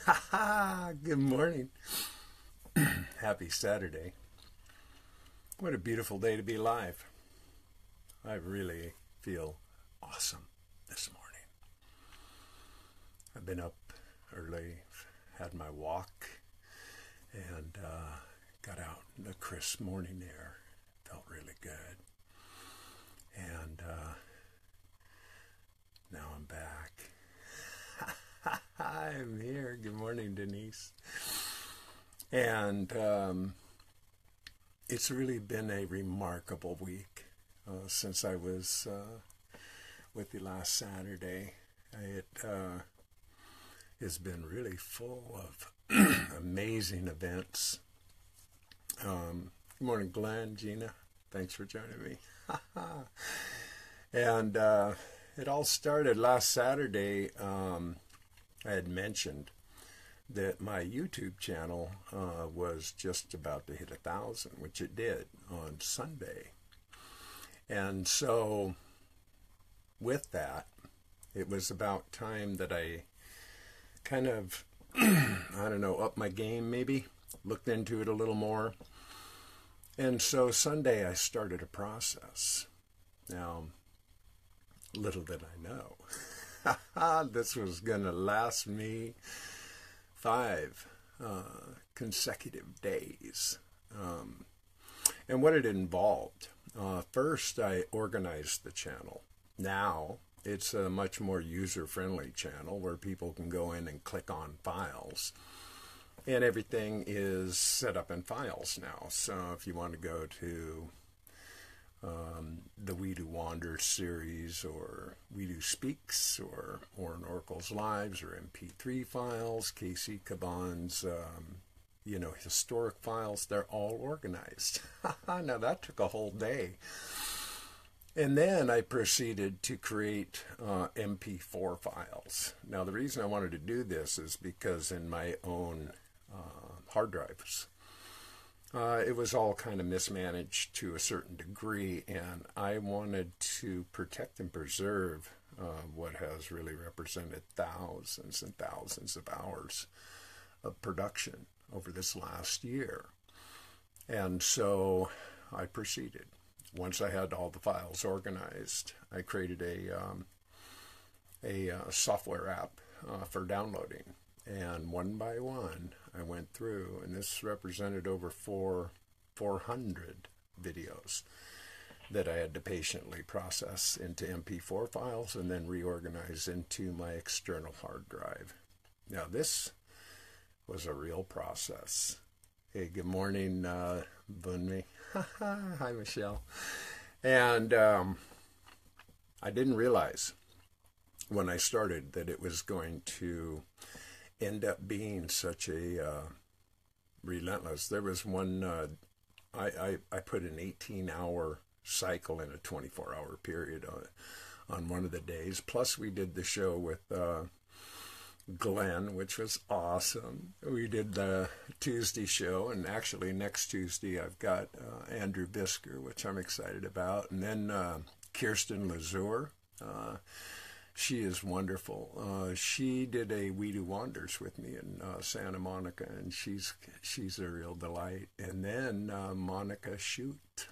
Ha ha! Good morning. Happy Saturday. What a beautiful day to be alive. I really feel awesome this morning. I've been up early, had my walk, and got out in the crisp morning air. Felt really good. And now I'm back. I'm here. Good morning, Denise. And it's really been a remarkable week since I was with you last Saturday. It has been really full of amazing events. Good morning, Glenn, Gina. Thanks for joining me. And it all started last Saturday. I had mentioned that my YouTube channel was just about to hit 1,000, which it did on Sunday. And so with that, it was about time that I kind of, upped my game maybe, looked into it a little more. And so Sunday I started a process. Now, little did I know, this was going to last me 5 consecutive days. And what it involved, first I organized the channel. Now it's a much more user-friendly channel where people can go in and click on files. And everything is set up in files now. So if you want to go to the WEEDU Wanders series, or WEEDU Speaks, or Warren Oracle's Lives, or MP3 files, Cayce Kaban's, historic files, they're all organized. Now that took a whole day. And then I proceeded to create MP4 files. Now the reason I wanted to do this is because in my own hard drives, it was all kind of mismanaged to a certain degree, and I wanted to protect and preserve what has really represented thousands and thousands of hours of production over this last year. And so I proceeded. Once I had all the files organized, I created a software app for downloading. And one by one, I went through, and this represented over 400 videos that I had to patiently process into MP4 files and then reorganize into my external hard drive. Now, this was a real process. Hey, good morning, Bunmi. Hi, Michelle. And I didn't realize when I started that it was going to end up being such a relentless. There was one, I put an 18-hour cycle in a 24-hour period on one of the days. Plus we did the show with Glenn, which was awesome. We did the Tuesday show, and actually next Tuesday I've got Andrew Bisker, which I'm excited about. And then Kirsten Lazur. She is wonderful. She did a WEEDU Wanders with me in Santa Monica, and she's a real delight. And then Monica Shoot.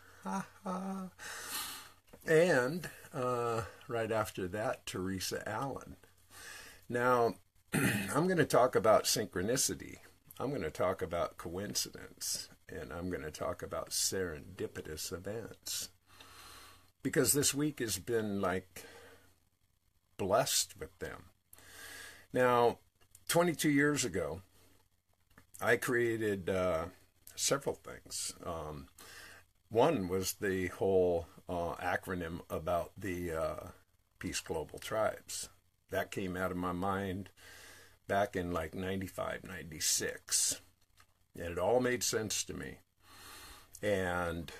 And right after that, Teresa Allen. Now, I'm going to talk about synchronicity. I'm going to talk about coincidence. And I'm going to talk about serendipitous events. Because this week has been like blessed with them. Now, 22 years ago, I created several things. One was the whole acronym about the Peace Global Tribes. That came out of my mind back in like 95, 96. And it all made sense to me. And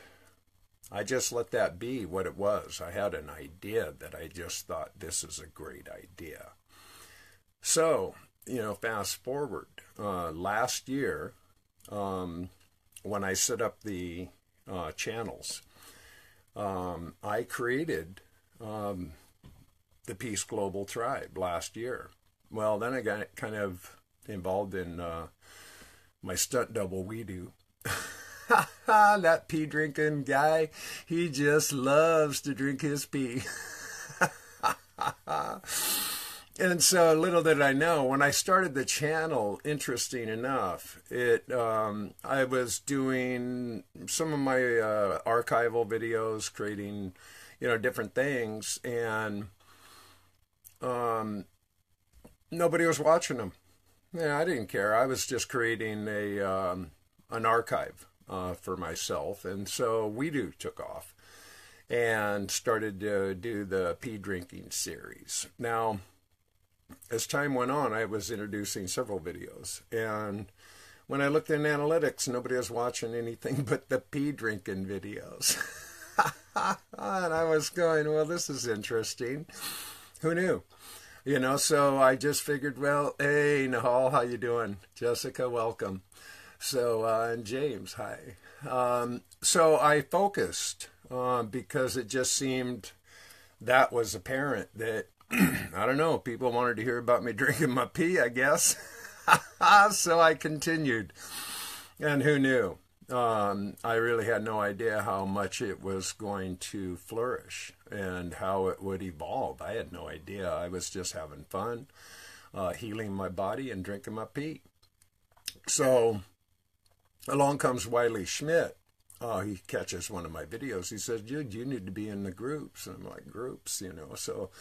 I just let that be what it was. I had an idea that I just thought, this is a great idea. So, fast forward. Last year, when I set up the channels, I created the Peace Global Tribe last year. Well, then I got kind of involved in my stunt double WEEDU. That pee drinking guy, he just loves to drink his pee. And so little did I know, when I started the channel, interesting enough, I was doing some of my archival videos, creating, different things, and nobody was watching them. Yeah, I didn't care. I was just creating an archive for myself, and so WEEDU took off and started to do the pee drinking series. Now, as time went on, I was introducing several videos, and when I looked in analytics, nobody was watching anything but the pee drinking videos. And I was going, well, this is interesting. Who knew? So I just figured, well, hey, Nahal, how you doing? Jessica, welcome. So, and James, hi. So I focused because it just seemed that was apparent that, I don't know, people wanted to hear about me drinking my pee, I guess. So I continued. And who knew? I really had no idea how much it was going to flourish and how it would evolve. I had no idea. I was just having fun, healing my body and drinking my pee. So along comes Wiley Schmidt. He catches one of my videos. He says, dude, you need to be in the groups. And I'm like, groups, So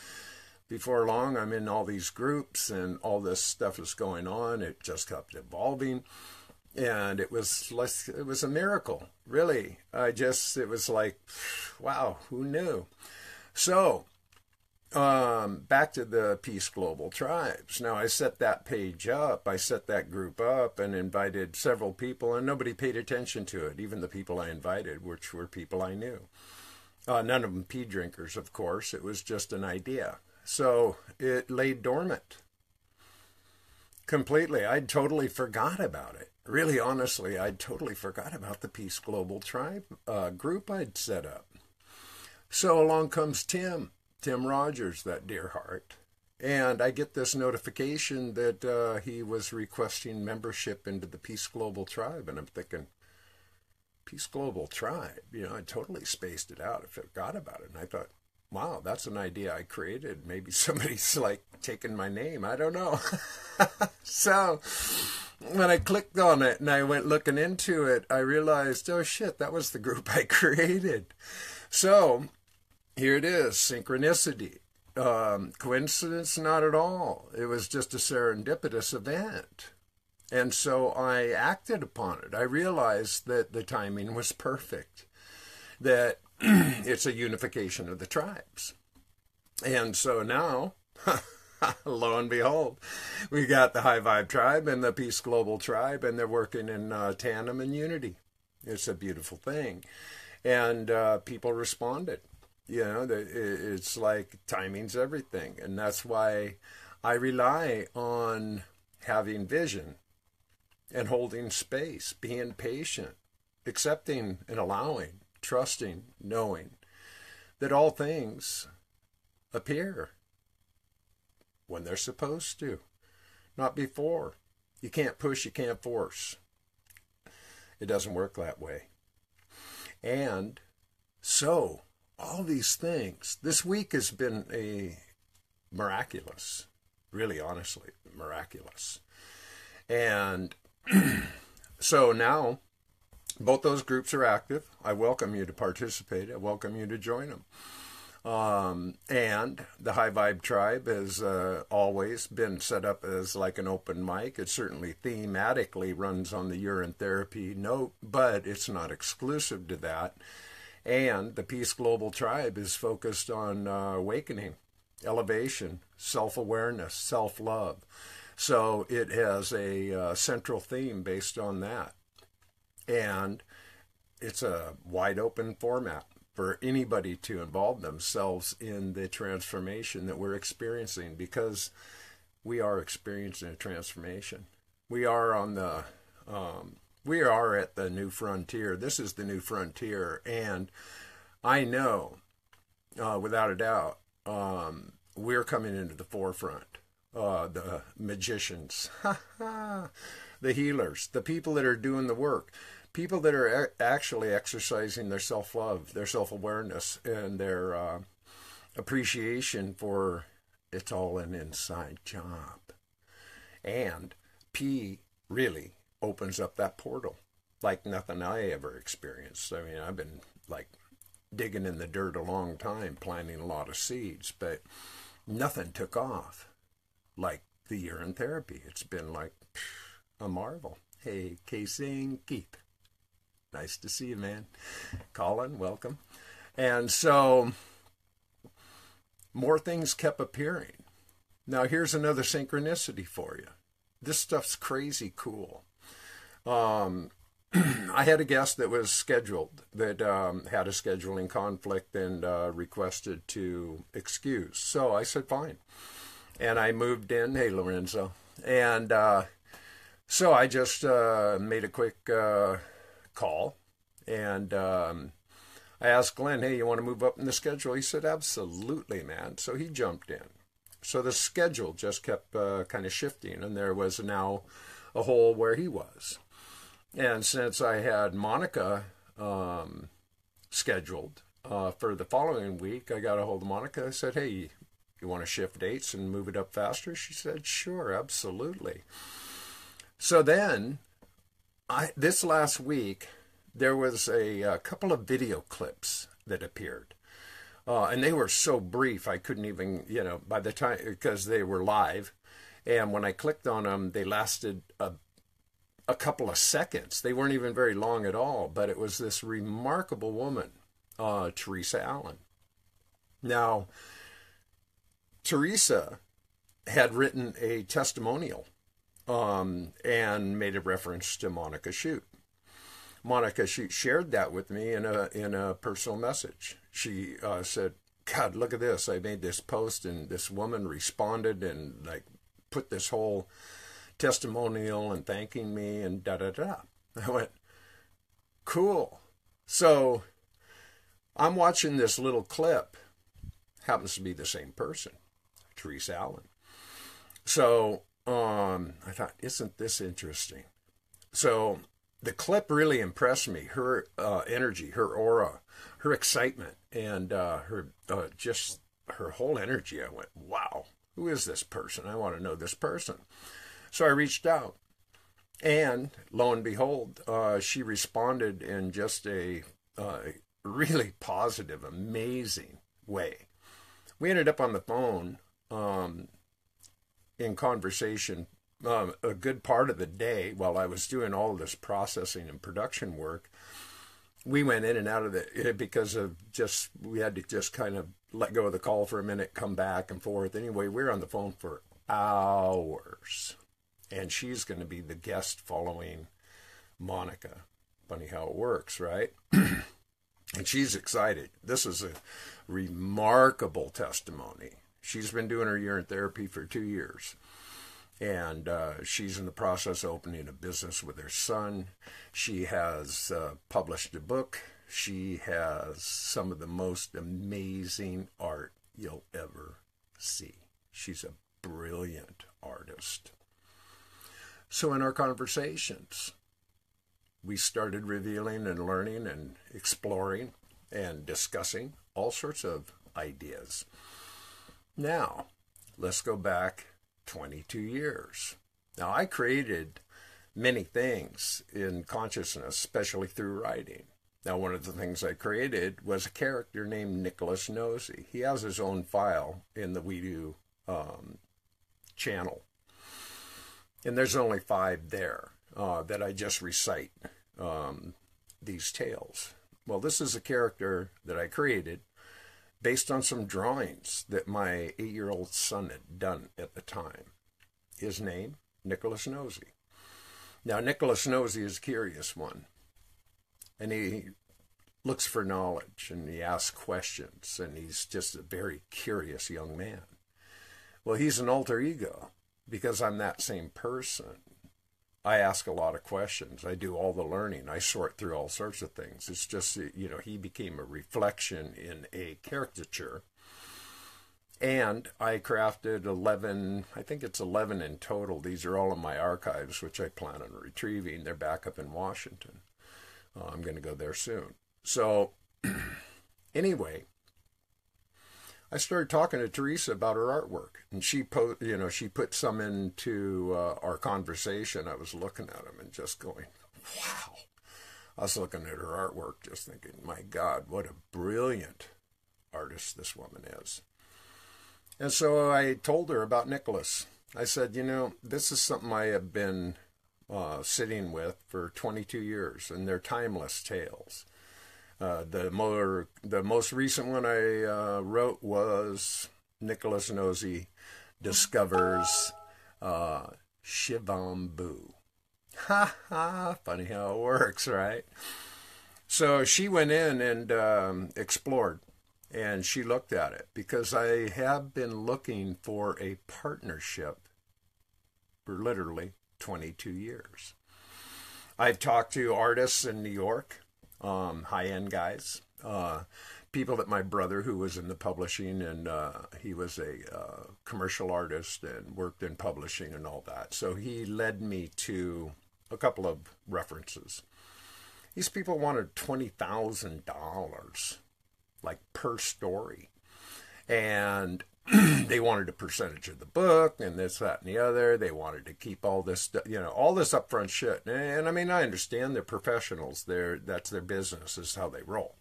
before long, I'm in all these groups and all this stuff is going on. It just kept evolving. And it was a miracle, really. It was like, wow, who knew? So, back to the Peace Global Tribes. Now, I set that page up, I set that group up and invited several people, and nobody paid attention to it, even the people I invited, which were people I knew. None of them pee drinkers, of course. It was just an idea. So it lay dormant completely. I'd totally forgot about it. Really, honestly, I'd totally forgot about the Peace Global Tribe group I'd set up. So along comes Tim Rogers, that dear heart. And I get this notification that he was requesting membership into the Peace Global Tribe. And I'm thinking, Peace Global Tribe? I totally spaced it out. I forgot about it. And I thought, wow, that's an idea I created. Maybe somebody's like taking my name. I don't know. So when I clicked on it and I went looking into it, I realized, oh shit, that was the group I created. So here it is, synchronicity. Coincidence? Not at all. It was just a serendipitous event. And so I acted upon it. I realized that the timing was perfect, that it's a unification of the tribes. And so now, lo and behold, we got the High Vibe Tribe and the Peace Global Tribe, and they're working in tandem and unity. It's a beautiful thing. And people responded. It's like timing's everything. And that's why I rely on having vision and holding space, being patient, accepting and allowing, trusting, knowing that all things appear when they're supposed to, not before. You can't push, you can't force. It doesn't work that way. And so, all these things, this week has been a miraculous, really honestly, miraculous. And so now, both those groups are active. I welcome you to participate. I welcome you to join them. And the High Vibe Tribe has always been set up as like an open mic. It certainly thematically runs on the urine therapy note, but it's not exclusive to that. And the Peace Global Tribe is focused on awakening, elevation, self-awareness, self-love. So it has a central theme based on that. And it's a wide open format for anybody to involve themselves in the transformation that we're experiencing, because we are experiencing a transformation. We are at the new frontier. This is the new frontier. And I know, without a doubt, we're coming into the forefront the magicians, the healers, the people that are doing the work, people that are actually exercising their self-love, their self-awareness, and their appreciation for it's all an inside job. And P really opens up that portal like nothing I ever experienced. I mean, I've been like digging in the dirt a long time, planting a lot of seeds, but nothing took off like the year in therapy. It's been like a marvel. Hey, Cayce and Keith. Nice to see you, man. Colin, welcome. And so more things kept appearing. Now here's another synchronicity for you. This stuff's crazy cool. I had a guest that was scheduled that had a scheduling conflict and requested to excuse. So I said, fine. And I moved in. Hey, Lorenzo. And so I just made a quick call. And I asked Glenn, hey, you want to move up in the schedule? He said, absolutely, man. So he jumped in. So the schedule just kept kind of shifting. And there was now a hole where he was. And since I had Monica scheduled for the following week, I got a hold of Monica. I said, hey, you want to shift dates and move it up faster? She said, sure, absolutely. So then, this last week, there was a couple of video clips that appeared. And they were so brief, I couldn't even, by the time, because they were live. And when I clicked on them, they lasted a couple of seconds. They weren't even very long at all, but it was this remarkable woman, Teresa Allen. Now, Teresa had written a testimonial and made a reference to Monica Shute. Monica Shute shared that with me in a personal message. She said, God, look at this. I made this post and this woman responded and like put this whole testimonial and thanking me and da-da-da. I went, cool. So I'm watching this little clip. Happens to be the same person, Teresa Allen. So I thought, isn't this interesting? So the clip really impressed me. Her energy, her aura, her excitement, and her whole energy. I went, wow, who is this person? I want to know this person. So I reached out, and lo and behold, she responded in just a really positive, amazing way. We ended up on the phone in conversation a good part of the day while I was doing all of this processing and production work. We went in and out of it because of we had to just kind of let go of the call for a minute, come back and forth. Anyway, we were on the phone for hours. And she's going to be the guest following Monica. Funny how it works, right? And she's excited. This is a remarkable testimony. She's been doing her year in therapy for 2 years. And she's in the process of opening a business with her son. She has published a book. She has some of the most amazing art you'll ever see. She's a brilliant artist. So in our conversations, we started revealing and learning and exploring and discussing all sorts of ideas. Now, let's go back 22 years. Now, I created many things in consciousness, especially through writing. Now, one of the things I created was a character named Nicholas Nosey. He has his own file in the WEEDU channel. And there's only 5 there that I just recite these tales. Well, this is a character that I created based on some drawings that my 8-year-old son had done at the time. His name, Nicholas Nosey. Now, Nicholas Nosey is a curious one. And he looks for knowledge and he asks questions. And he's just a very curious young man. Well, he's an alter ego. Because I'm that same person, I ask a lot of questions. I do all the learning. I sort through all sorts of things. It's just, he became a reflection in a caricature And I crafted 11, I think it's 11 in total. These are all in my archives, which I plan on retrieving. They're back up in Washington. I'm going to go there soon. So anyway, I started talking to Teresa about her artwork, and she put some into our conversation. I was looking at them and just going, wow. I was looking at her artwork just thinking, my God, what a brilliant artist this woman is. And so I told her about Nicholas. I said, this is something I have been sitting with for 22 years, and they're timeless tales. The most recent one I wrote was Nicholas Nosey discovers Shivambu. Ha ha! Funny how it works, right? So she went in and explored, and she looked at it because I have been looking for a partnership for literally 22 years. I've talked to artists in New York, high-end guys, people that my brother, who was in the publishing, and he was a commercial artist and worked in publishing and all that. So he led me to a couple of references. These people wanted $20,000, like per story. And they wanted a percentage of the book and this, that, and the other. They wanted to keep all this, all this upfront shit. And I mean, I understand they're professionals. That's their business, is how they roll.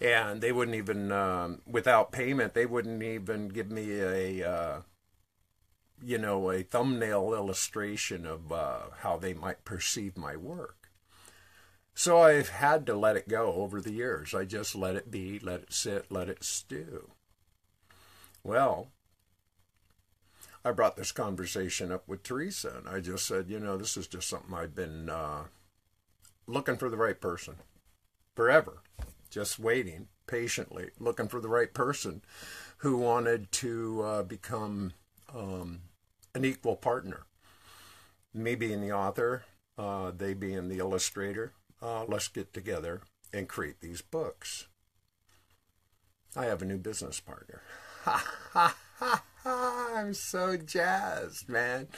And they wouldn't even, without payment, they wouldn't even give me a thumbnail illustration of how they might perceive my work. So I've had to let it go over the years. I just let it be, let it sit, let it stew. Well, I brought this conversation up with Teresa, and I just said, this is just something I've been looking for the right person forever, just waiting patiently, looking for the right person who wanted to become an equal partner. Me being the author, they being the illustrator. Let's get together and create these books. I have a new business partner. I'm so jazzed, man.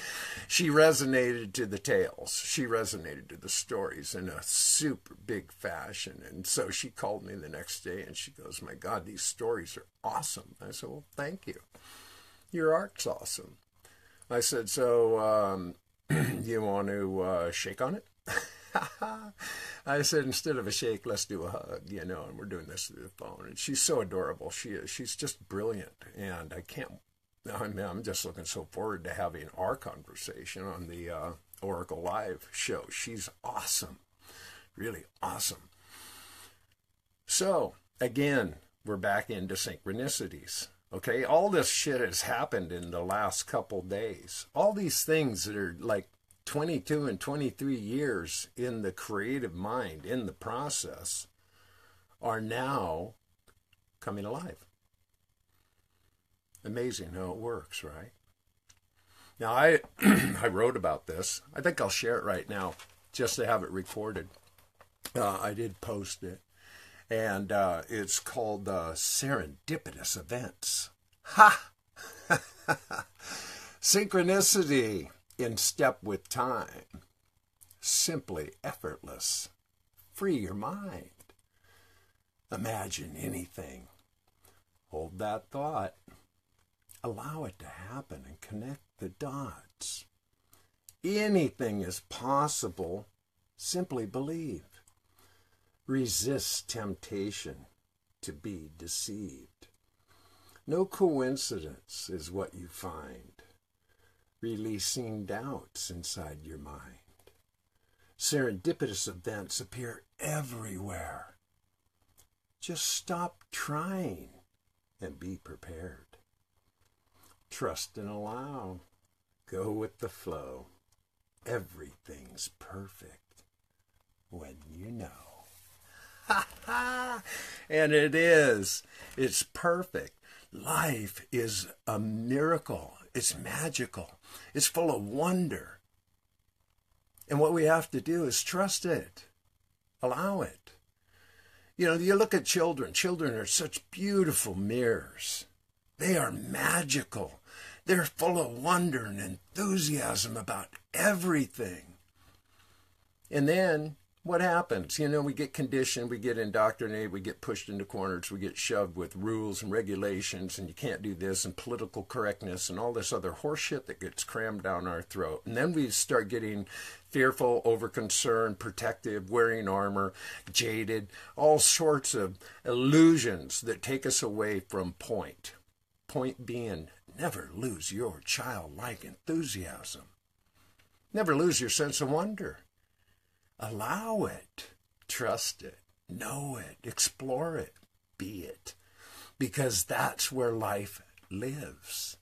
She resonated to the tales. She resonated to the stories in a super big fashion. And so she called me the next day and she goes, my God, these stories are awesome. I said, well, thank you. Your art's awesome. I said, so you want to shake on it? I said, instead of a shake, let's do a hug, and we're doing this through the phone. And she's so adorable. She is. She's just brilliant. And I'm just looking so forward to having our conversation on the Oracle Live show. She's awesome. Really awesome. So, again, we're back into synchronicities. Okay, all this shit has happened in the last couple days. All these things that are like 22 and 23 years in the creative mind, in the process, are now coming alive. Amazing how it works, right? Now, I wrote about this. I think I'll share it right now, just to have it recorded. I did post it. And it's called Serendipitous Events. Ha! Synchronicity in step with time. Simply effortless. Free your mind. Imagine anything. Hold that thought. Allow it to happen and connect the dots. Anything is possible. Simply believe. Resist temptation to be deceived. No coincidence is what you find. Releasing doubts inside your mind. Serendipitous events appear everywhere. Just stop trying and be prepared. Trust and allow. Go with the flow. Everything's perfect when you know. And it is. It's perfect. Life is a miracle. It's magical. It's full of wonder. And what we have to do is trust it. Allow it. You look at children. Children are such beautiful mirrors. They are magical. They're full of wonder and enthusiasm about everything. And then what happens? You know, we get conditioned, we get indoctrinated, we get pushed into corners, we get shoved with rules and regulations, and you can't do this, and political correctness, and all this other horseshit that gets crammed down our throat. And then we start getting fearful, over-concerned, protective, wearing armor, jaded, all sorts of illusions that take us away from point. Point being, never lose your childlike enthusiasm. Never lose your sense of wonder. Allow it, trust it, know it, explore it, be it, because that's where life lives.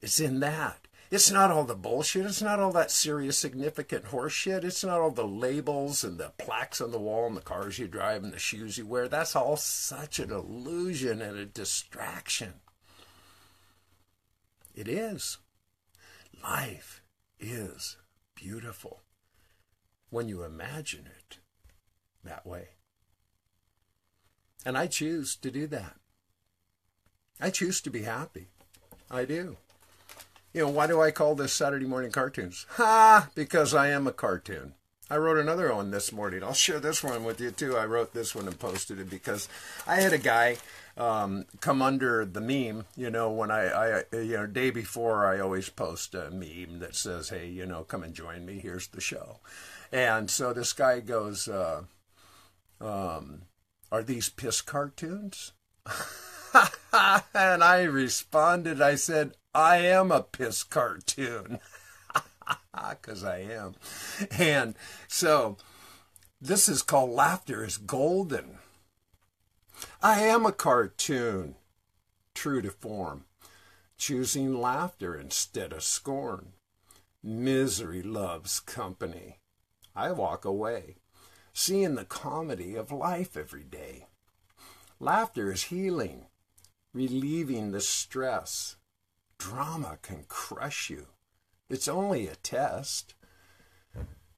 It's in that. It's not all the bullshit. It's not all that serious, significant horse shit. It's not all the labels and the plaques on the wall and the cars you drive and the shoes you wear. That's all such an illusion and a distraction. It is. Life is beautiful when you imagine it that way. And I choose to do that. I choose to be happy. I do. You know, why do I call this Saturday Morning Cartoons? Because I am a cartoon. I wrote another one this morning. I'll share this one with you too. I wrote this one and posted it because I had a guy come under the meme. You know, when day before I always post a meme that says, hey, you know, come and join me. Here's the show. And so this guy goes, are these piss cartoons? And I responded, I said, I am a piss cartoon. Because I am. And so this is called Laughter is Golden. I am a cartoon, true to form, choosing laughter instead of scorn. Misery loves company. I walk away, seeing the comedy of life every day. Laughter is healing, relieving the stress. Drama can crush you. It's only a test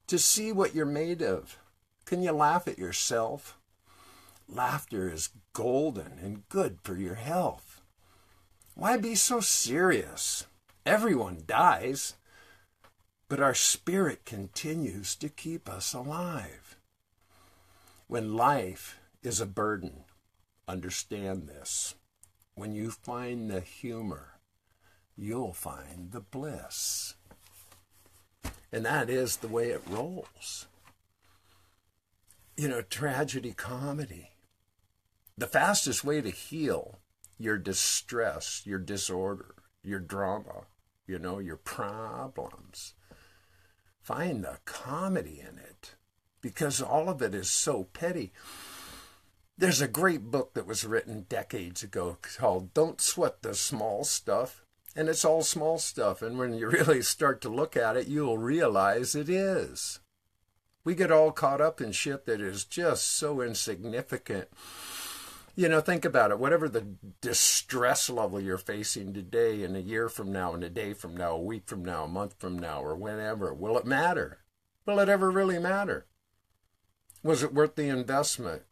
to see what you're made of. Can you laugh at yourself? Laughter is golden and good for your health. Why be so serious? Everyone dies, but our spirit continues to keep us alive. When life is a burden, understand this. When you find the humor, you'll find the bliss. And that is the way it rolls. You know, tragedy, comedy. The fastest way to heal your distress, your disorder, your drama, you know, your problems. Find the comedy in it, because all of it is so petty. There's a great book that was written decades ago called Don't Sweat the Small Stuff. And it's all small stuff. And when you really start to look at it, you'll realize it is. We get all caught up in shit that is just so insignificant. You know, think about it. Whatever the distress level you're facing today, and a year from now, and a day from now, a week from now, a month from now, or whenever, will it matter? Will it ever really matter? Was it worth the investment?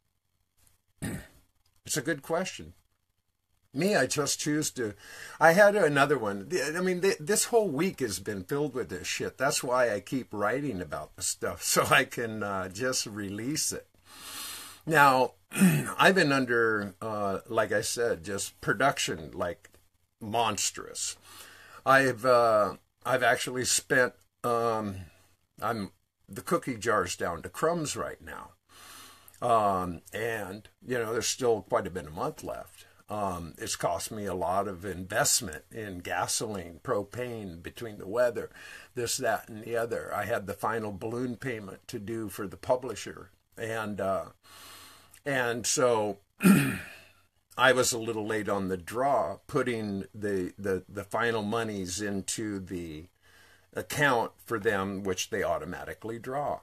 It's a good question. Me, I just choose to. I had another one. I mean, this whole week has been filled with this shit. That's why I keep writing about the stuff, so I can just release it. Now, I've been under, like I said, just production like monstrous. I've actually spent. The cookie jar's down to crumbs right now, and you know there's still quite a bit of month left. It's cost me a lot of investment in gasoline, propane, between the weather, this, that, and the other. I had the final balloon payment to do for the publisher. And so I was a little late on the draw, putting the final monies into the account for them, which they automatically draw.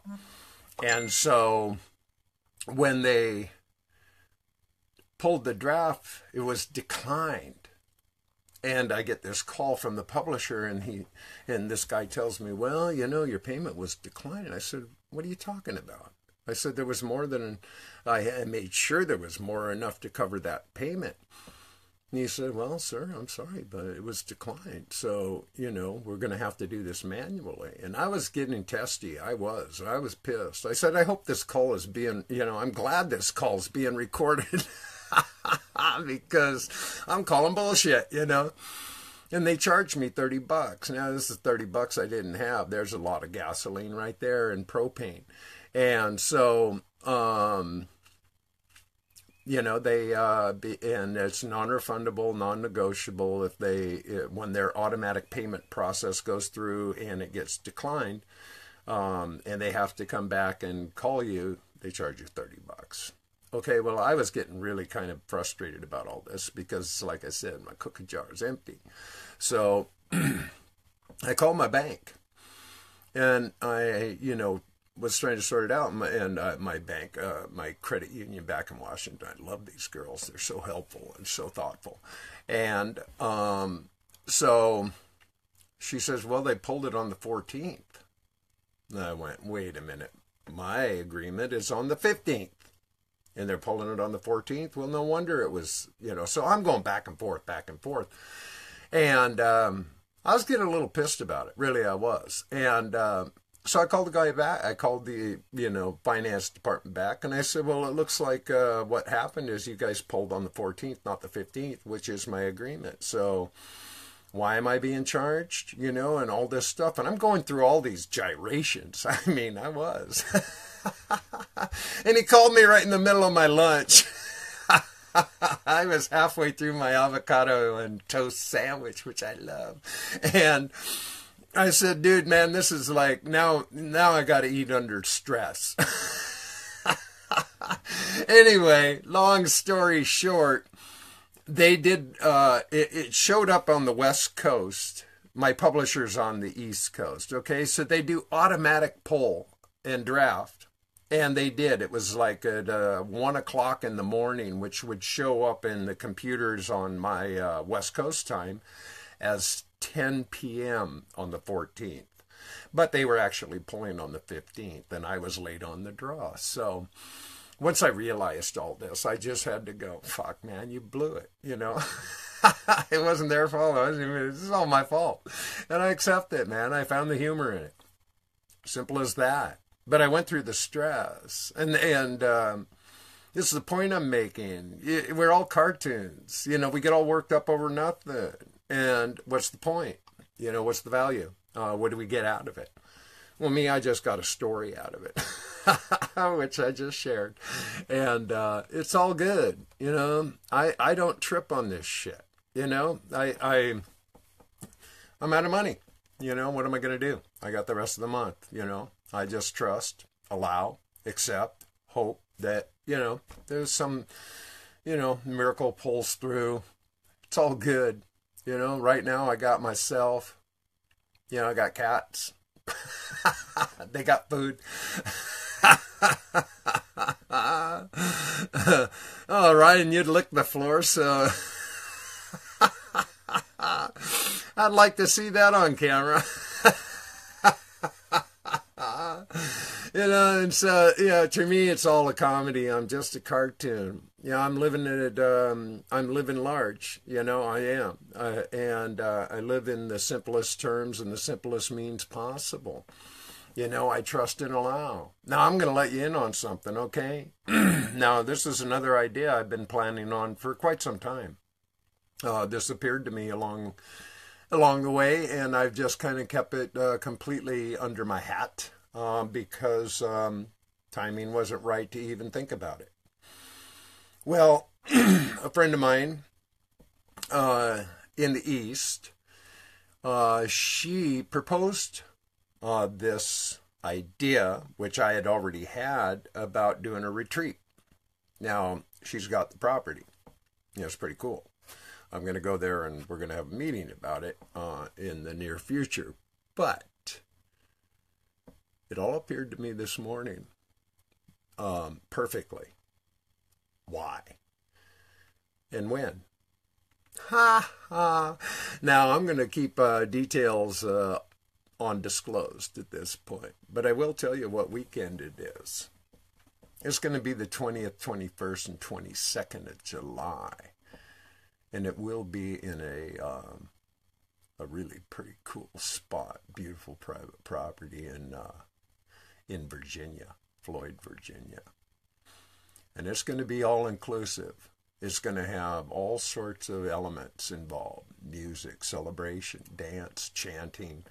And so when they pulled the draft, it was declined. And I get this call from the publisher, and this guy tells me, well, you know, your payment was declined. And I said, what are you talking about? I said there was more than, I made sure there was more enough to cover that payment. And he said, well, sir, I'm sorry, but it was declined. So, we're going to have to do this manually. And I was getting testy. I was pissed. I said, I hope this call is being, I'm glad this call is being recorded because I'm calling bullshit, And they charged me $30. Now, this is $30 I didn't have. There's a lot of gasoline right there and propane. And so, and it's non-refundable, non-negotiable when their automatic payment process goes through and it gets declined, and they have to come back and call you, they charge you $30. Okay, well, I was getting really kind of frustrated about all this because, like I said, my cookie jar is empty. So I called my bank, and I, was trying to sort it out, and my bank, my credit union back in Washington, I love these girls. They're so helpful and so thoughtful. And so she says, well, they pulled it on the 14th. And I went, wait a minute. My agreement is on the 15th. And they're pulling it on the 14th? Well, no wonder it was, So I'm going back and forth. And I was getting a little pissed about it. Really, I was. And so I called the guy back. I called the, finance department back. And I said, well, it looks like what happened is you guys pulled on the 14th, not the 15th, which is my agreement. So why am I being charged, and all this stuff? And I'm going through all these gyrations. I mean, I was. And he called me right in the middle of my lunch. I was halfway through my avocado and toast sandwich, which I love. And I said, dude, man, this is like, now I got to eat under stress. Anyway, long story short, they did, it showed up on the West Coast. My publisher's on the East Coast. Okay, so they do automatic pull and draft. And they did. It was like at 1 o'clock in the morning, which would show up in the computers on my West Coast time as 10 p.m. on the 14th. But they were actually pulling on the 15th, and I was late on the draw. So once I realized all this, I just had to go, fuck, man, you blew it, It wasn't their fault. This is all my fault. And I accept it, man. I found the humor in it. Simple as that. But I went through the stress. And this is the point I'm making. We're all cartoons. We get all worked up over nothing. And what's the point? What's the value? What do we get out of it? Well, me, I just got a story out of it, which I just shared. And it's all good. I don't trip on this shit. I'm out of money. What am I going to do? I got the rest of the month, I just trust, allow, accept, hope that, there's some, miracle pulls through. It's all good. Right now I got myself, I got cats. They got food. Oh, Ryan, you'd lick the floor, so I'd like to see that on camera. And so, to me, it's all a comedy. I'm just a cartoon. I'm living I'm living large. I am. And I live in the simplest terms and the simplest means possible. I trust and allow. Now, I'm going to let you in on something, okay? Now, this is another idea I've been planning on for quite some time. This appeared to me along the way, and I've just kind of kept it completely under my hat. Because timing wasn't right to even think about it. Well, a friend of mine in the East, she proposed this idea, which I had already had, about doing a retreat. Now, she's got the property. It's pretty cool. I'm going to go there and we're going to have a meeting about it in the near future. But it all appeared to me this morning perfectly. Why? And when? Ha ha. Now, I'm going to keep details undisclosed at this point, but I will tell you what weekend it is. It's going to be the 20th, 21st, and 22nd of July. And it will be in a really pretty cool spot, beautiful private property in Virginia, Floyd, Virginia. And it's going to be all inclusive. It's going to have all sorts of elements involved: music, celebration, dance, chanting.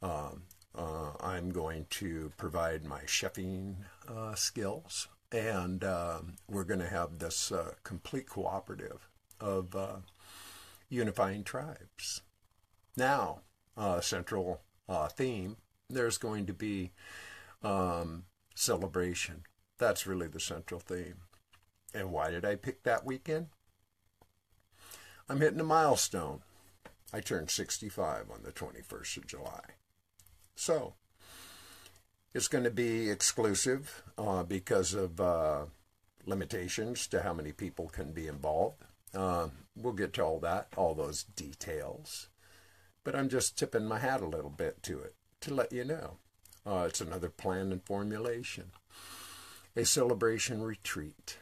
I'm going to provide my chefing skills, and we're going to have this complete cooperative of unifying tribes. Now, central theme, there's going to be celebration. That's really the central theme. And why did I pick that weekend? I'm hitting a milestone. I turned 65 on the 21st of July. So, it's going to be exclusive because of limitations to how many people can be involved. We'll get to all that, all those details. But I'm just tipping my hat a little bit to it to let you know. It's another plan and formulation. A celebration retreat.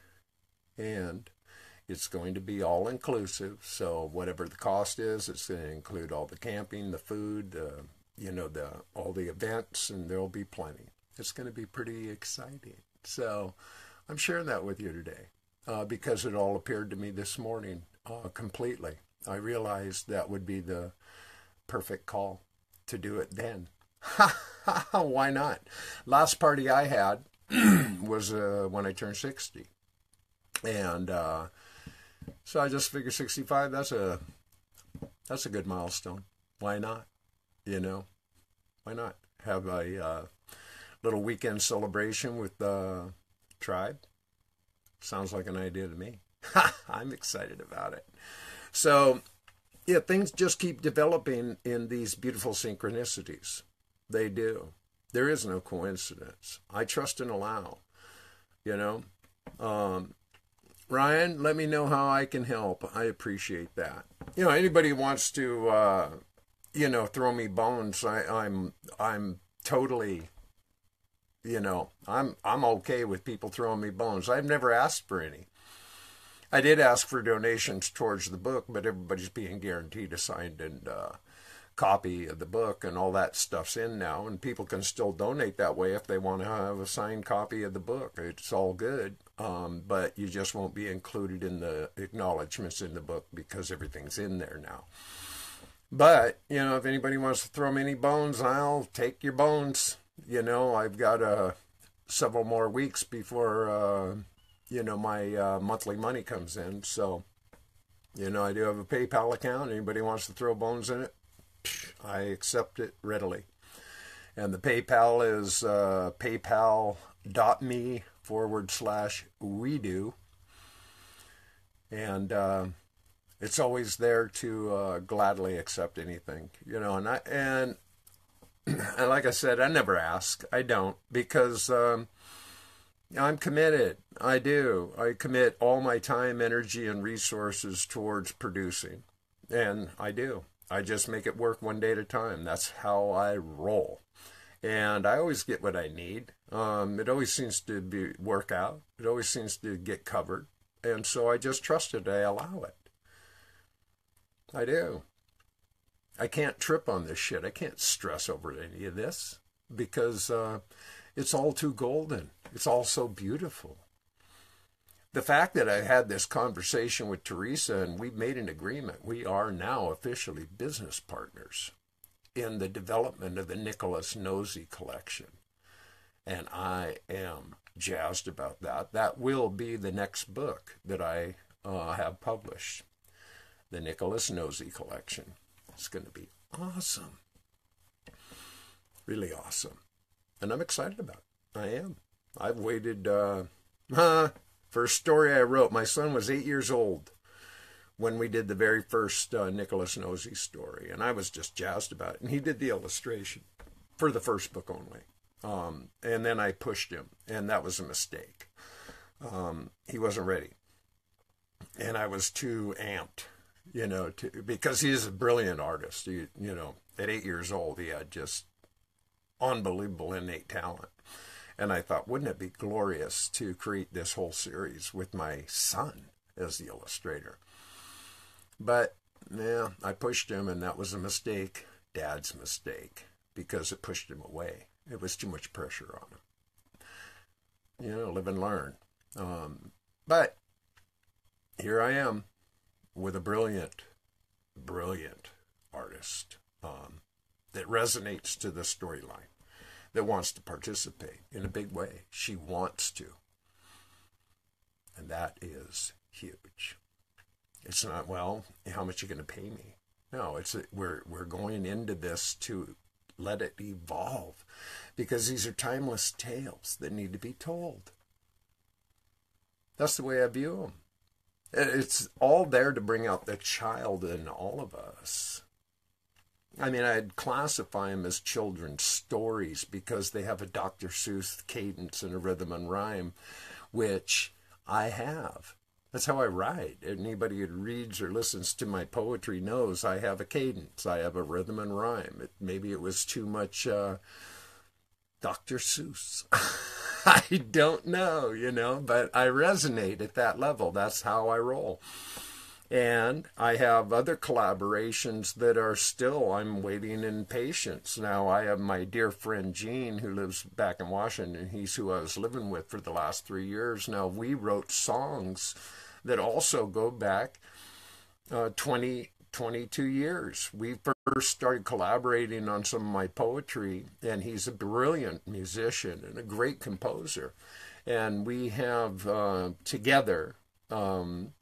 And it's going to be all inclusive. So whatever the cost is, it's going to include all the camping, the food, all the events, and there'll be plenty. It's going to be pretty exciting. So I'm sharing that with you today because it all appeared to me this morning completely. I realized that would be the perfect call to do it then. Why not? Last party I had was when I turned 60. And so I just figured 65, that's a good milestone. Why not? Why not have a little weekend celebration with the tribe? Sounds like an idea to me. I'm excited about it. So, yeah, things just keep developing in these beautiful synchronicities. They do. There is no coincidence. I trust and allow. Ryan, let me know how I can help. I appreciate that. Anybody who wants to, throw me bones, I'm totally, I'm okay with people throwing me bones. I've never asked for any. I did ask for donations towards the book, but everybody's being guaranteed a signed and copy of the book, and all that stuff's in now, and people can still donate that way if they want to have a signed copy of the book. It's all good, but you just won't be included in the acknowledgments in the book because everything's in there now. But, if anybody wants to throw me any bones, I'll take your bones. I've got several more weeks before, my monthly money comes in. So, I do have a PayPal account. Anybody wants to throw bones in it, I accept it readily. And the PayPal is paypal.me/WEEDU. And it's always there to gladly accept anything, and like I said, I never ask. I don't, because I'm committed. I do. I commit all my time, energy, and resources towards producing. And I do. I just make it work one day at a time. That's how I roll. And I always get what I need. It always seems to work out. It always seems to get covered. And so I just trust it. I allow it. I do. I can't trip on this shit. I can't stress over any of this because it's all too golden. It's all so beautiful. The fact that I had this conversation with Teresa and we've made an agreement, we are now officially business partners in the development of the Nicholas Nosey collection. And I am jazzed about that. That will be the next book that I have published. The Nicholas Nosey collection. It's going to be awesome. Really awesome. And I'm excited about it. I am. I've waited for a story I wrote. My son was 8 years old when we did the very first Nicholas Nosey story. And I was just jazzed about it. And he did the illustration for the first book only. And then I pushed him. And that was a mistake. He wasn't ready. And I was too amped. Because he's a brilliant artist. At 8 years old, he had just unbelievable innate talent. And I thought, wouldn't it be glorious to create this whole series with my son as the illustrator? But, yeah, I pushed him, and that was a mistake, Dad's mistake, because it pushed him away. It was too much pressure on him. You know, live and learn. But here I am with a brilliant, brilliant artist that resonates to the storyline, that wants to participate in a big way. She wants to. And that is huge. It's not, well, how much are you going to pay me? No, it's we're going into this to let it evolve, because these are timeless tales that need to be told. That's the way I view them. It's all there to bring out the child in all of us. I mean, I'd classify them as children's stories because they have a Dr. Seuss cadence and a rhythm and rhyme, which I have. That's how I write. Anybody who reads or listens to my poetry knows I have a cadence. I have a rhythm and rhyme. Maybe it was too much Dr. Seuss. I don't know, you know, but I resonate at that level. That's how I roll. And I have other collaborations that are still, I'm waiting in patience. Now, I have my dear friend Gene, who lives back in Washington. He's who I was living with for the last 3 years. Now, we wrote songs that also go back 22 years. We first started collaborating on some of my poetry, and he's a brilliant musician and a great composer. And we have together... and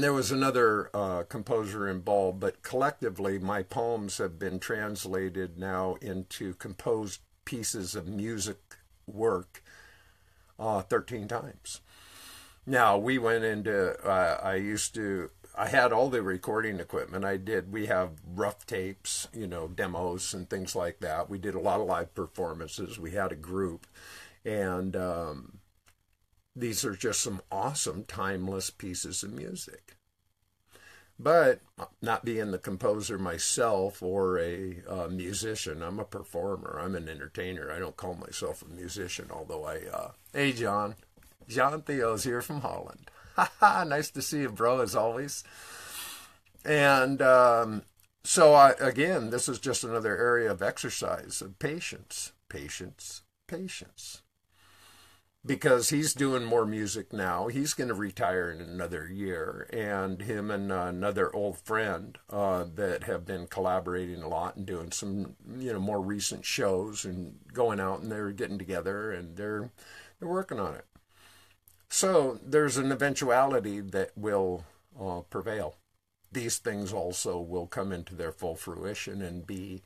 there was another composer involved, but collectively my poems have been translated now into composed pieces of music work 13 times. Now, we went into, I had all the recording equipment. We have rough tapes, you know, demos and things like that. We did a lot of live performances. We had a group, and these are just some awesome, timeless pieces of music. But not being the composer myself or a musician, I'm a performer. I'm an entertainer. I don't call myself a musician, although hey, John. John Theo's here from Holland. Nice to see you, bro, as always. And so, again, this is just another area of exercise of patience, patience, patience. Because he's doing more music now. He's going to retire in another year. And him and another old friend that have been collaborating a lot and doing some, you know, more recent shows and going out, and they're getting together, and they're working on it. So there's an eventuality that will prevail. These things also will come into their full fruition and be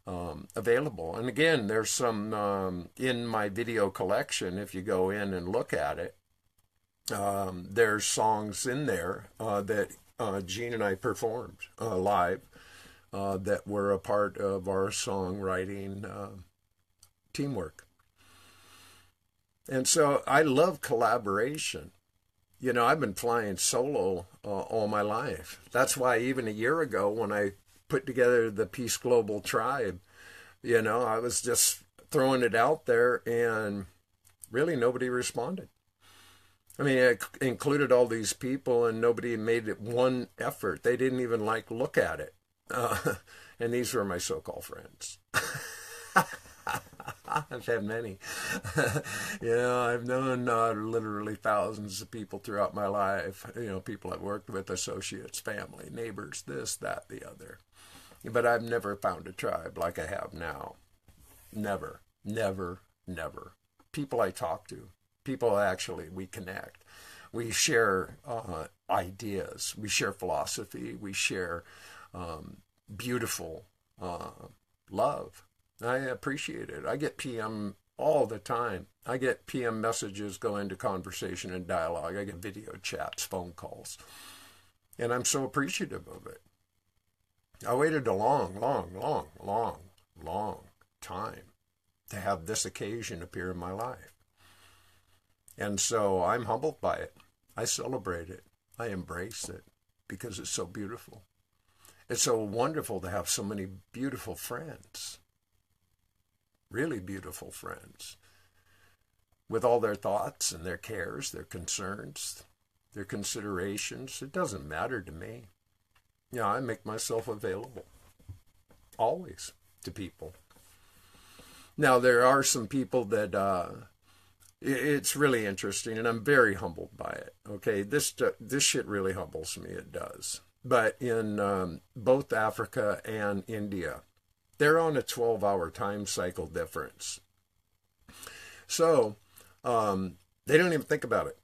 available. And again, there's some in my video collection. If you go in and look at it, there's songs in there that Gene and I performed live that were a part of our songwriting teamwork. And so I love collaboration. You know, I've been flying solo all my life. That's why even a year ago when I put together the Peace Global Tribe, you know, I was just throwing it out there, and really nobody responded. I mean, it included all these people, and nobody made it one effort. They didn't even look at it. And these were my so-called friends. I've had many. You know, I've known literally thousands of people throughout my life. You know, people I've worked with, associates, family, neighbors, this, that, the other. But I've never found a tribe like I have now. Never, never, never. People I talk to, people actually we connect. We share ideas. We share philosophy. We share beautiful love. I appreciate it. I get PM all the time. I get PM messages go into conversation and dialogue. I get video chats, phone calls. And I'm so appreciative of it. I waited a long time to have this occasion appear in my life. And so I'm humbled by it. I celebrate it. I embrace it because it's so beautiful. It's so wonderful to have so many beautiful friends. Really beautiful friends, with all their thoughts and their cares, their concerns, their considerations. It doesn't matter to me. You know, I make myself available always to people. Now, there are some people that it's really interesting, and I'm very humbled by it. Okay, this shit really humbles me. It does. But in both Africa and India, they're on a 12-hour time cycle difference. So they don't even think about it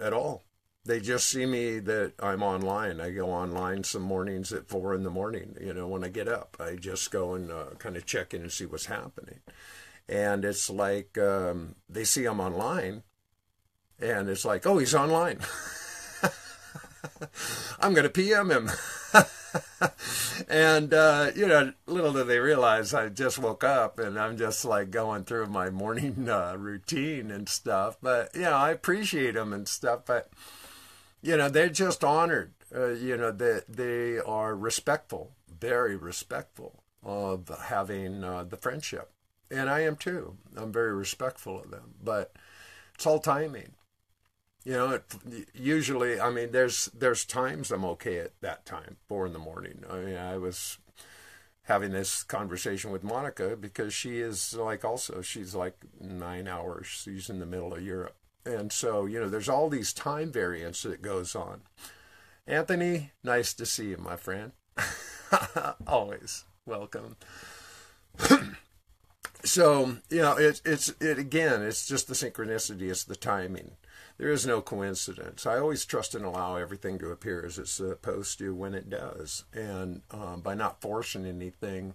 at all. They just see me that I'm online. I go online some mornings at 4 in the morning. You know, when I get up, I just go and kind of check in and see what's happening. And it's like they see I'm online, and it's like, oh, he's online. I'm going to PM him. And, you know, little do they realize I just woke up and I'm just like going through my morning routine and stuff. But, you know, I appreciate them and stuff. But, you know, they're just honored. You know, they are respectful, very respectful of having the friendship. And I am too. I'm very respectful of them. But it's all timing. You know, usually, I mean, there's times I'm okay at that time, 4 in the morning. I mean, I was having this conversation with Monica because she is like also, she's like 9 hours. She's in the middle of Europe. And so, you know, there's all these time variance that goes on. Anthony, nice to see you, my friend. Always welcome. So, you know, it again, it's just the synchronicity, it's the timing. There is no coincidence. I always trust and allow everything to appear as it's supposed to when it does. And by not forcing anything,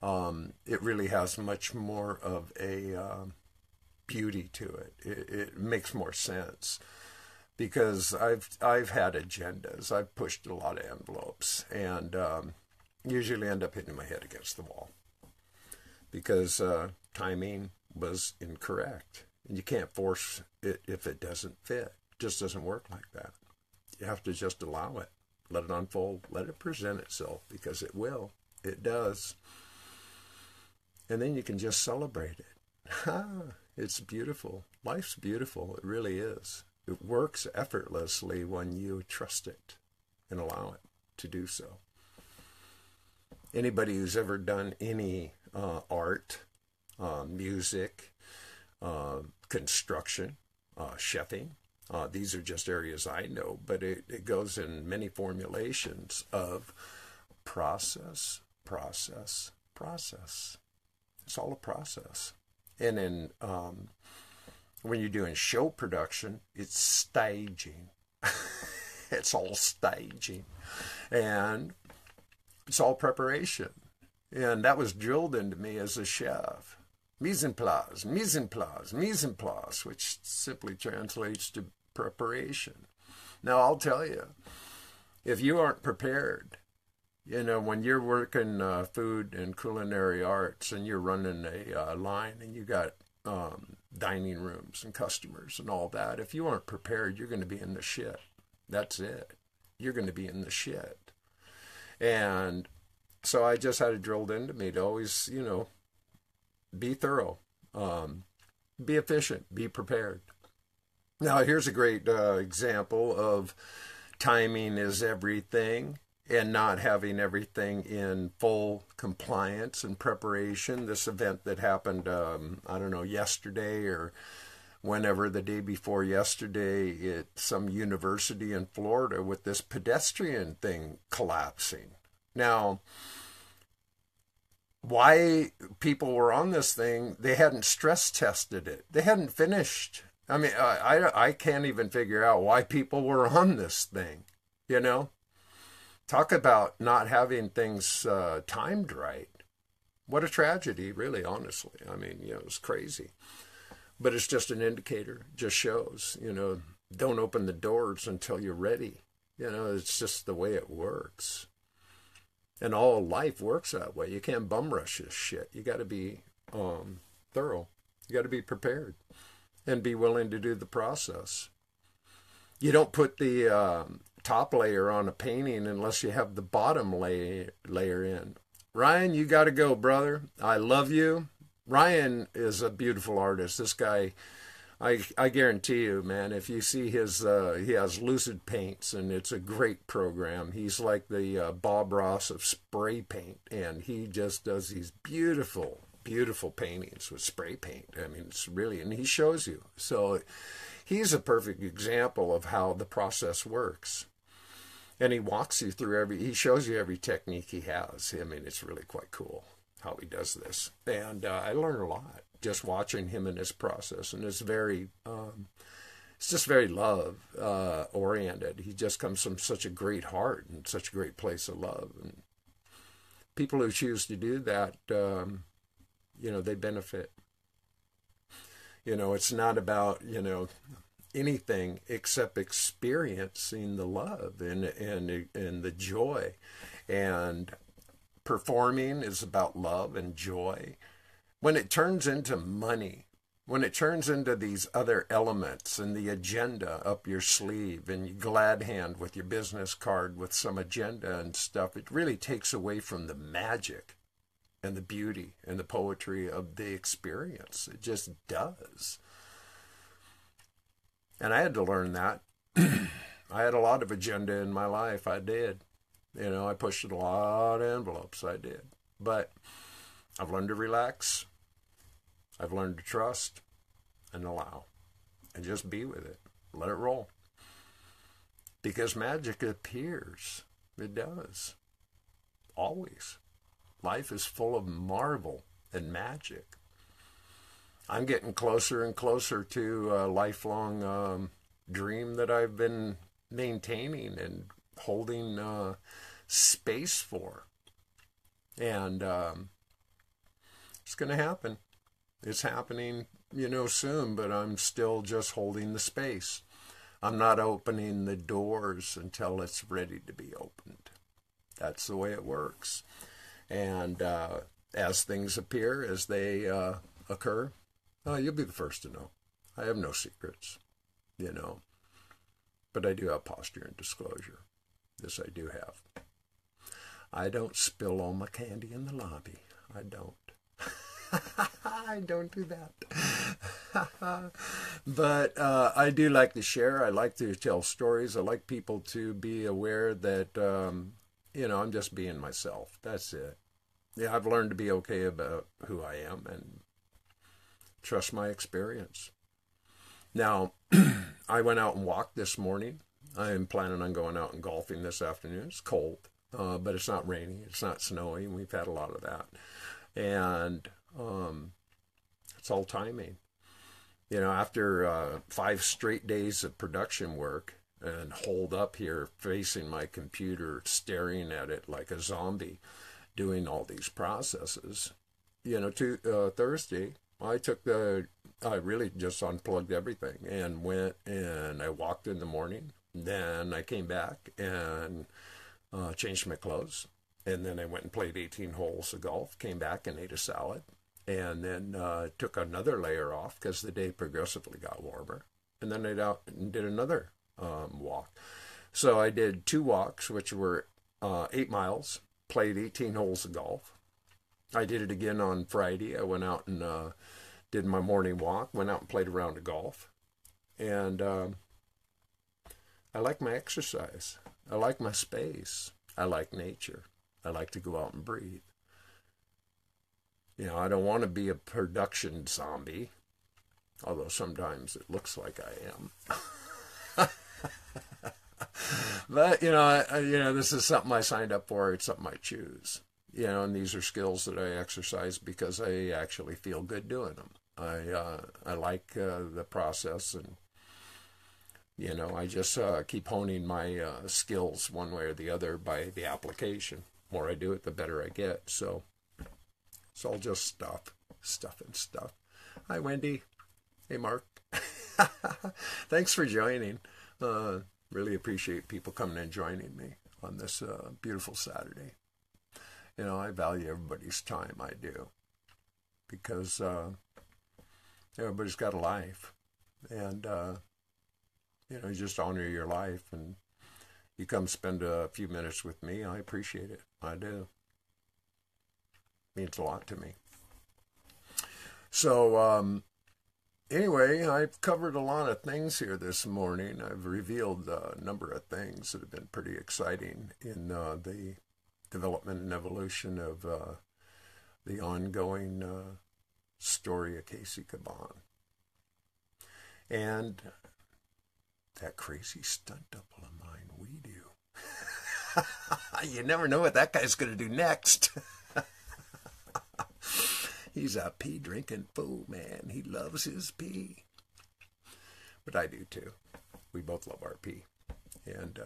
it really has much more of a beauty to it. It makes more sense. Because I've had agendas. I've pushed a lot of envelopes. And usually end up hitting my head against the wall. Because timing was incorrect. And you can't force it if it doesn't fit. It just doesn't work like that. You have to just allow it. Let it unfold. Let it present itself, because it will. It does. And then you can just celebrate it. It's beautiful. Life's beautiful. It really is. It works effortlessly when you trust it and allow it to do so. Anybody who's ever done any art, music, construction, chefing. These are just areas I know, but it goes in many formulations of process, process, process. It's all a process. And in when you're doing show production, it's staging. It's all staging. And it's all preparation. And that was drilled into me as a chef. Mise en place, mise en place, mise en place, which simply translates to preparation. Now, I'll tell you, if you aren't prepared, you know, when you're working food and culinary arts and you're running a line and you got dining rooms and customers and all that, if you aren't prepared, you're going to be in the shit. That's it. You're going to be in the shit. And so I just had it drilled into me to always, you know, be thorough, be efficient, be prepared. Now, here's a great example of timing is everything and not having everything in full compliance and preparation. This event that happened, I don't know, yesterday or whenever, the day before yesterday, at some university in Florida with this pedestrian thing collapsing. Now, why people were on this thing, they hadn't stress tested it. They hadn't finished. I mean, I can't even figure out why people were on this thing, you know? Talk about not having things timed right. What a tragedy, really, honestly. I mean, you know, it's crazy. But it's just an indicator, just shows, you know, don't open the doors until you're ready. You know, it's just the way it works. And all life works that way. You can't bum rush this shit. You got to be thorough. You got to be prepared and be willing to do the process. You don't put the top layer on a painting unless you have the bottom layer in. Ryan, you got to go, brother. I love you. Ryan is a beautiful artist. This guy I guarantee you, man, if you see his, he has Lucid Paints, and it's a great program. He's like the Bob Ross of spray paint, and he just does these beautiful, beautiful paintings with spray paint. I mean, it's really, and he shows you. So he's a perfect example of how the process works. And he walks you through he shows you every technique he has. I mean, it's really quite cool how he does this. And I learned a lot just watching him in his process. And it's just very love oriented. He just comes from such a great heart and such a great place of love. And people who choose to do that, they benefit. It's not about, anything except experiencing the love and the joy. And performing is about love and joy. When it turns into money, when it turns into these other elements and the agenda up your sleeve and you glad hand with your business card with some agenda and stuff, it really takes away from the magic and the beauty and the poetry of the experience. It just does. And I had to learn that. I had a lot of agenda in my life. I did. I pushed a lot of envelopes. I did. But I've learned to relax. I've learned to trust and allow. And just be with it. Let it roll. Because magic appears. It does. Always. Life is full of marvel and magic. I'm getting closer and closer to a lifelong dream that I've been maintaining and holding space for. And it's going to happen. It's happening, soon, but I'm still just holding the space. I'm not opening the doors until it's ready to be opened. That's the way it works. And as things appear, as they occur, you'll be the first to know. I have no secrets, but I do have posture and disclosure. This I do have. I don't spill all my candy in the lobby. I don't. I don't do that. But I do like to share. I like to tell stories. I like people to be aware that, I'm just being myself. That's it. Yeah, I've learned to be okay about who I am and trust my experience. Now, I went out and walked this morning. I am planning on going out and golfing this afternoon. It's cold, but it's not raining. It's not snowy. We've had a lot of that. And it's all timing. After 5 straight days of production work and holed up here facing my computer, staring at it like a zombie, doing all these processes, Thursday, I really just unplugged everything and went and I walked in the morning. Then I came back and changed my clothes. And then I went and played 18 holes of golf, came back and ate a salad. And then took another layer off because the day progressively got warmer. And then I out and did another walk. So I did 2 walks, which were 8 miles, played 18 holes of golf. I did it again on Friday. I went out and did my morning walk, went out and played a round of golf. And I like my exercise. I like my space. I like nature. I like to go out and breathe. I don't want to be a production zombie, although sometimes it looks like I am. But, this is something I signed up for. It's something I choose. And these are skills that I exercise because I actually feel good doing them. I like the process, and I just keep honing my skills one way or the other by the application. The more I do it, the better I get. So it's all just stuff. Hi, Wendy. Hey, Mark. Thanks for joining. Really appreciate people coming and joining me on this beautiful Saturday. I value everybody's time. I do. Because everybody's got a life. And, you just honor your life. And you come spend a few minutes with me. I appreciate it. I do. It means a lot to me. So, anyway, I've covered a lot of things here this morning. I've revealed a number of things that have been pretty exciting in the development and evolution of the ongoing story of Cayce Kaban. And that crazy stunt double of mine, WEEDU. You never know what that guy's going to do next. He's a pee drinking fool, man. He loves his pee. But I do too. We both love our pee. And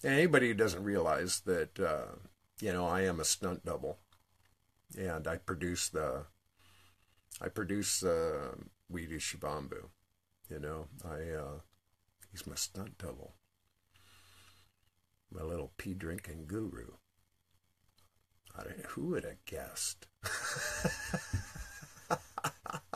anybody who doesn't realize that, I am a stunt double. And I produce WEEDU SHIVAMBU. He's my stunt double. My little pee drinking guru. Who would have guessed?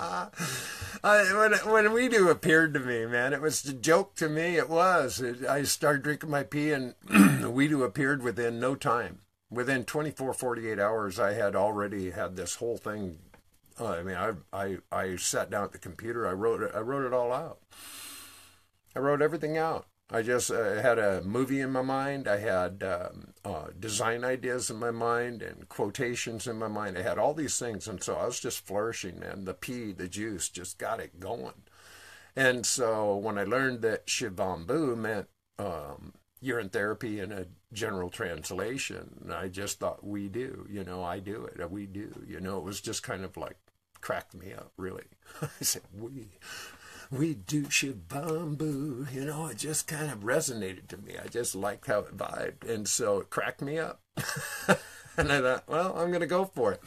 When WEEDU appeared to me, man, it was a joke to me. It was. I started drinking my pee, and WEEDU appeared within no time. Within 24, 48 hours, I had already had this whole thing. I sat down at the computer. I wrote it all out. I wrote everything out. I just had a movie in my mind. I had design ideas in my mind and quotations in my mind. I had all these things, and so I was just flourishing, man. The pee, the juice, just got it going. And so when I learned that SHIVAMBU meant urine therapy in a general translation, I just thought, we do, I do it, we do. It was just kind of like cracked me up, really. I said, we do SHIVAMBU, it just kind of resonated to me. I just liked how it vibed. And so it cracked me up. And I thought, well, I'm going to go for it.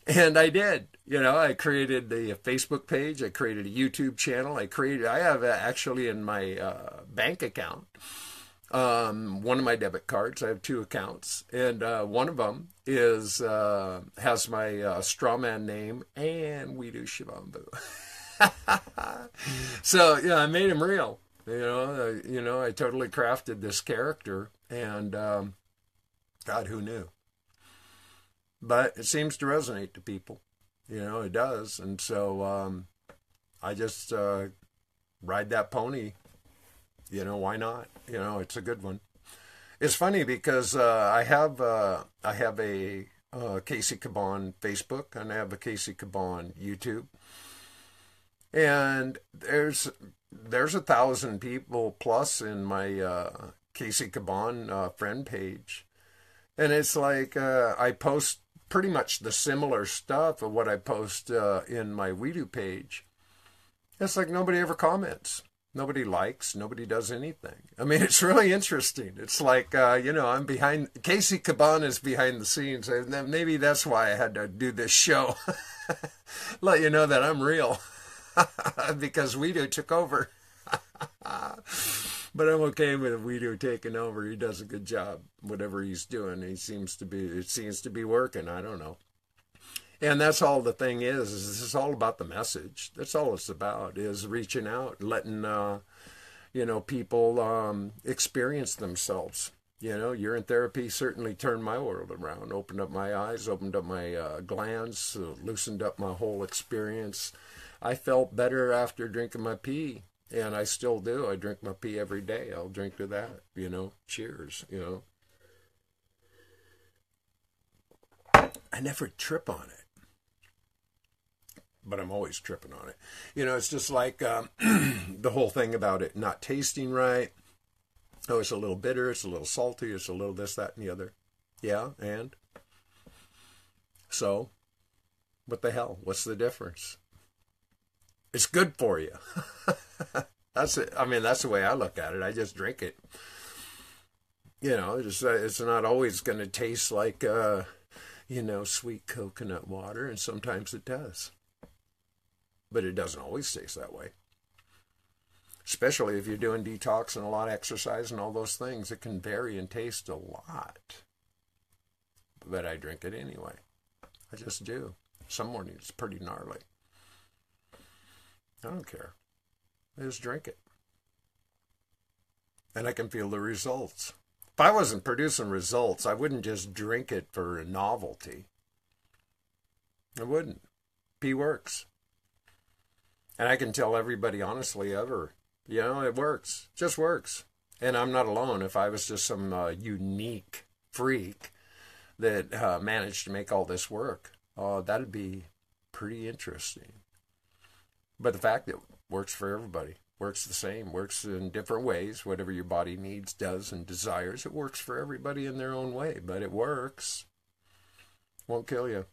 And I did. I created the Facebook page. I created a YouTube channel. I have actually in my bank account, one of my debit cards. I have 2 accounts. And one of them has my strawman name and WEEDU SHIVAMBU. So I made him real. I totally crafted this character, and God, who knew? But it seems to resonate to people. It does, and so I just ride that pony. Why not? It's a good one. It's funny because I have a Cayce Kaban Facebook, and I have a Cayce Kaban YouTube. And there's 1,000 people plus in my Cayce Kaban friend page. And it's like I post pretty much the similar stuff of what I post in my WEEDU page. It's like nobody ever comments. Nobody likes. Nobody does anything. I mean, it's really interesting. It's like, I'm behind. Cayce Kaban is behind the scenes. And maybe that's why I had to do this show. Let you know that I'm real. Because WEEDU took over. But I'm okay with WEEDU taking over. He does a good job. Whatever he's doing, it seems to be working. I don't know. And that's all the thing is this is all about the message. That's all it's about, is reaching out, letting, people experience themselves. Urine therapy certainly turned my world around, opened up my eyes, opened up my glands, loosened up my whole experience. I felt better after drinking my pee, and I still do. I drink my pee every day. I'll drink to that, cheers, I never trip on it, but I'm always tripping on it. It's just like the whole thing about it not tasting right. Oh, it's a little bitter, it's a little salty, it's a little this, that, and the other. Yeah, and? So, what the hell? What's the difference? It's good for you. That's it. I mean, that's the way I look at it. I just drink it. It's not always going to taste like, sweet coconut water, and sometimes it does. But it doesn't always taste that way. Especially if you're doing detox and a lot of exercise and all those things, it can vary in taste a lot. But I drink it anyway. I just do. Some mornings it's pretty gnarly. I don't care. I just drink it. And I can feel the results. If I wasn't producing results, I wouldn't just drink it for a novelty. I wouldn't. Pee works. And I can tell everybody honestly ever, you know, it works. It just works. And I'm not alone. If I was just some unique freak that managed to make all this work, that'd be pretty interesting. But the fact that it works for everybody, works the same, works in different ways, whatever your body needs, does, and desires, it works for everybody in their own way. But it works. Won't kill you.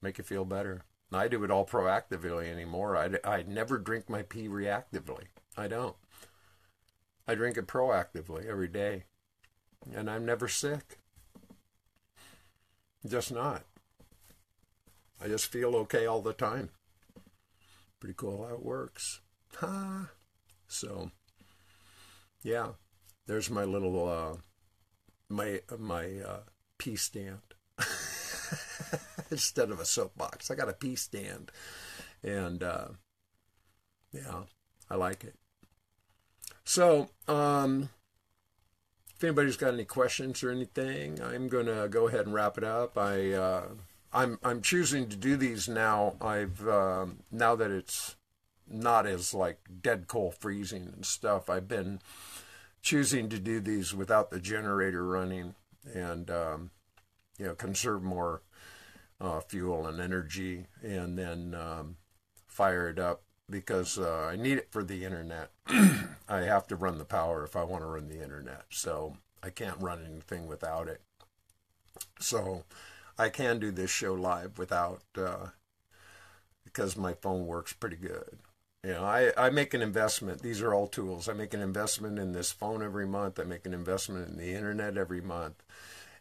Make you feel better. I do it all proactively anymore. I never drink my pee reactively. I don't. I drink it proactively every day. And I'm never sick. Just not. I just feel okay all the time. Pretty cool how it works. Ha! So, yeah. There's my little, my pee stand. Instead of a soapbox, I got a pee stand. And, yeah, I like it. So, if anybody's got any questions or anything, I'm going to go ahead and wrap it up. I'm choosing to do these now. Now that it's not as like dead coal freezing and stuff, I've been choosing to do these without the generator running and, you know, conserve more fuel and energy, and then fire it up because I need it for the internet. I have to run the power if I want to run the internet, so I can't run anything without it. So I can do this show live without, because my phone works pretty good. You know, I make an investment. These are all tools. I make an investment in this phone every month. I make an investment in the internet every month.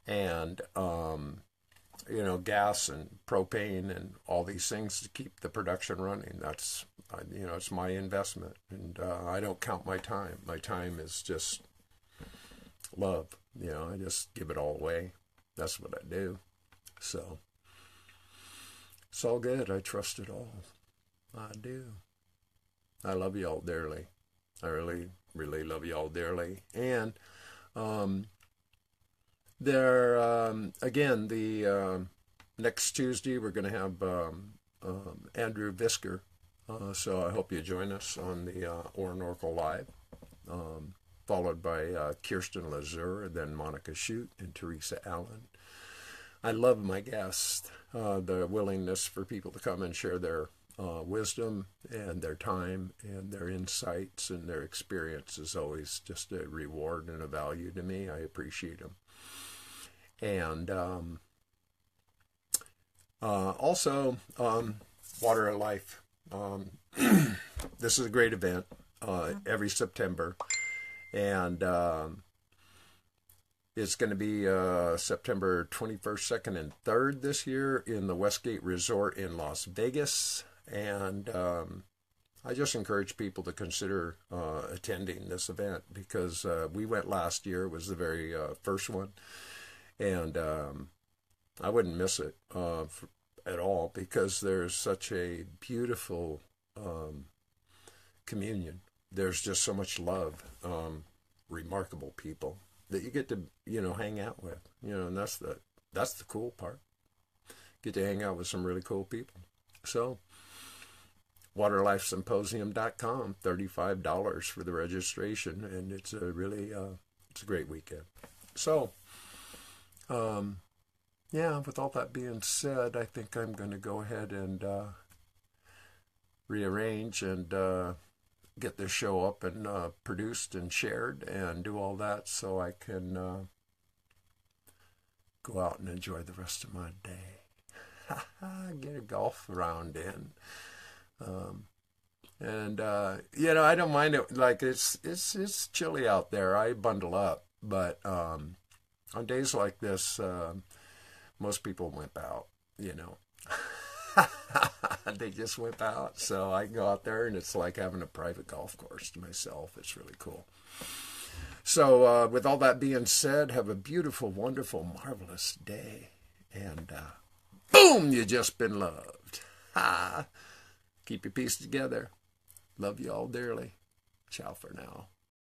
And, you know, gas and propane and all these things to keep the production running. That's, you know, it's my investment. And I don't count my time. My time is just love. You know, I just give it all away. That's what I do. So it's all good. I trust it all. I do. I love you all dearly. I really, really love you all dearly. And again, the next Tuesday we're going to have Andrew Visker. So I hope you join us on the Orinoco Live, followed by Kirsten Lazur, then Monica Shute and Teresa Allen. I love my guests, the willingness for people to come and share their wisdom and their time and their insights and their experience is always just a reward and a value to me. I appreciate them. And also, Water of Life. This is a great event every September. And it's going to be September 21st, 2nd, and 3rd this year in the Westgate Resort in Las Vegas. And I just encourage people to consider attending this event because we went last year. It was the very first one. And I wouldn't miss it at all because there's such a beautiful communion. There's just so much love, remarkable people that you get to, you know, hang out with, you know, and that's the cool part. Get to hang out with some really cool people. So, waterlifesymposium.com, $35 for the registration, and it's a really, it's a great weekend. So, yeah, with all that being said, I think I'm going to go ahead and rearrange and get this show up and produced and shared and do all that so I can go out and enjoy the rest of my day. Get a golf round in. And you know, I don't mind it. Like it's chilly out there. I bundle up, but on days like this, most people wimp out, you know. They just wimp out. So I go out there and it's like having a private golf course to myself. It's really cool. So with all that being said, have a beautiful, wonderful, marvelous day. And boom, you just been loved. Keep your peace together. Love you all dearly. Ciao for now.